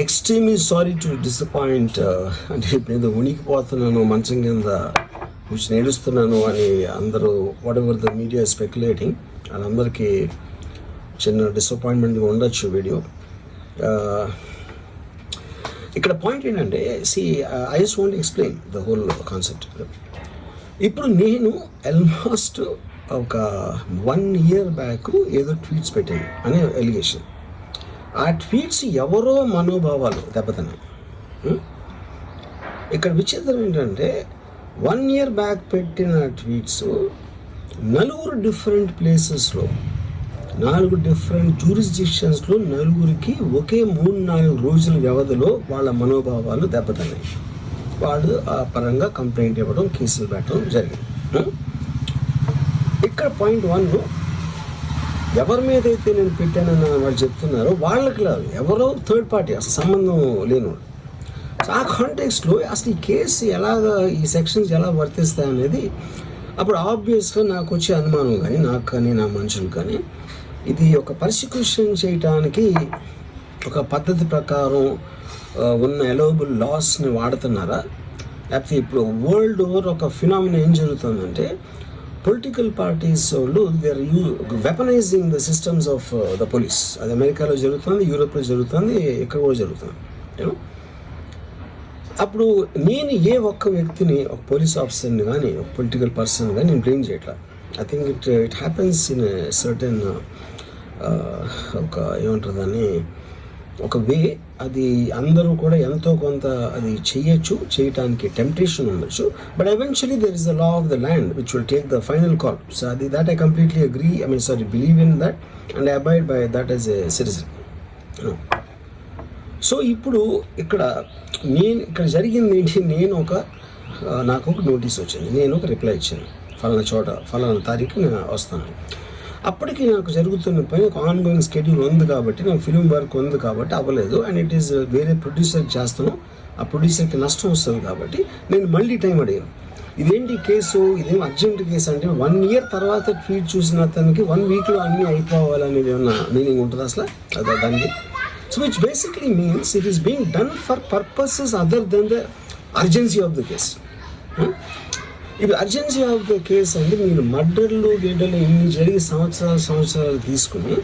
Extremely sorry to disappoint. అంటే ఇప్పుడు ఉనికిపోతున్నాను, మంచం కింద కూర్చొని ఏడుస్తున్నాను అని అందరూ what ever the media speculating, వాళ్ళందరికీ చిన్న డిసప్పాయింట్మెంట్గా ఉండొచ్చు వీడియో. ఇక్కడ పాయింట్ ఏంటంటే, I just want explain the whole concept. ఇప్పుడు నేను ఆల్మోస్ట్ ఒక 1 year బ్యాక్ ఏదో ట్వీట్స్ పెట్టాను అనే ఎలిగేషన్. ఆ ట్వీట్స్ ఎవరో మనోభావాలు దెబ్బతిన్నాయి. ఇక్కడ విచిత్రం ఏంటంటే 1 year బ్యాక్ పెట్టిన ట్వీట్స్ 4 డిఫరెంట్ ప్లేసెస్లో 4 డిఫరెంట్ జ్యూరిస్డిక్షన్స్లో 4కి ఒకే 3-4 రోజుల వ్యవధిలో వాళ్ళ మనోభావాలు దెబ్బతిన్నాయి. వాళ్ళు ఆ పరంగా కంప్లైంట్ ఇవ్వడం, కేసులు పెట్టడం జరిగింది. ఇక్కడ పాయింట్ 1, ఎవరి మీద అయితే నేను పెట్టానని వాళ్ళు చెప్తున్నారో వాళ్ళకి లేదు, ఎవరో థర్డ్ పార్టీ, అసలు సంబంధం లేనివాడు. సో ఆ కాంటెక్స్ట్లో అసలు ఈ కేసు ఎలాగా, ఈ సెక్షన్స్ ఎలా వర్తిస్తాయి అనేది అప్పుడు ఆబ్వియస్గా నాకు వచ్చే అనుమానం కానీ, నాకు కానీ నా మనుషులు కానీ, ఇది ఒక పర్సిక్యూషన్ చేయటానికి ఒక పద్ధతి ప్రకారం ఉన్న ఎలోబుల్ లాస్ని వాడుతున్నారా, లేకపోతే ఇప్పుడు వరల్డ్ ఓవర్ ఒక ఫినామినా ఏం జరుగుతుందంటే, పొలిటికల్ పార్టీస్ వాళ్ళు they are weaponizing the systems of the police. అది అమెరికాలో జరుగుతుంది, యూరోప్లో జరుగుతుంది, ఇక్కడ కూడా జరుగుతుంది. అప్పుడు నేను ఏ ఒక్క వ్యక్తిని, ఒక పోలీస్ ఆఫీసర్ని కానీ, ఒక పొలిటికల్ పర్సన్ కానీ నేను బ్లేమ్ చేయట్లా. I think it happens in certain ఒక ఏమంటారు దాన్ని, ఒక వే. అది అందరూ కూడా ఎంతో కొంత అది చేయటానికి టెంప్టేషన్ ఉండొచ్చు. But eventually there is the law of the land which will take the final call. So అది that I completely agree, believe in that and I abide by that as a citizen. So ఇప్పుడు ఇక్కడ జరిగింది ఏంటి, నాకు ఒక notice వచ్చింది, నేను ఒక రిప్లై ఇచ్చాను, ఫలానా చోట ఫలానా తారీఖు నేను వస్తాను. అప్పటికి నాకు జరుగుతున్న పని ఒక ఆన్గోయింగ్ స్కెడ్యూల్ ఉంది కాబట్టి, నాకు ఫిల్మ్ వర్క్ ఉంది కాబట్టి అవ్వలేదు. అండ్ ఇట్ ఈస్ వేరే ప్రొడ్యూసర్కి చేస్తాను, ఆ ప్రొడ్యూసర్కి నష్టం వస్తుంది కాబట్టి నేను మళ్ళీ టైం అడిగాను. ఇదేంటి కేసు, ఇదేం అర్జెంట్ కేసు అంటే 1 year తర్వాత ట్వీట్ చూసిన అతనికి 1 weekలో అన్నీ అయిపోవాలనేది ఏమన్నా మీనింగ్ ఉంటుంది అసలు దానికి? So which basically means it is being done for purposes other than the urgency of the case. ఇప్పుడు అర్జెన్సీ ఆఫ్ ద కేస్ అంటే మీరు మర్డర్లు ఇన్ని జరిగి సంవత్సరాలు తీసుకుని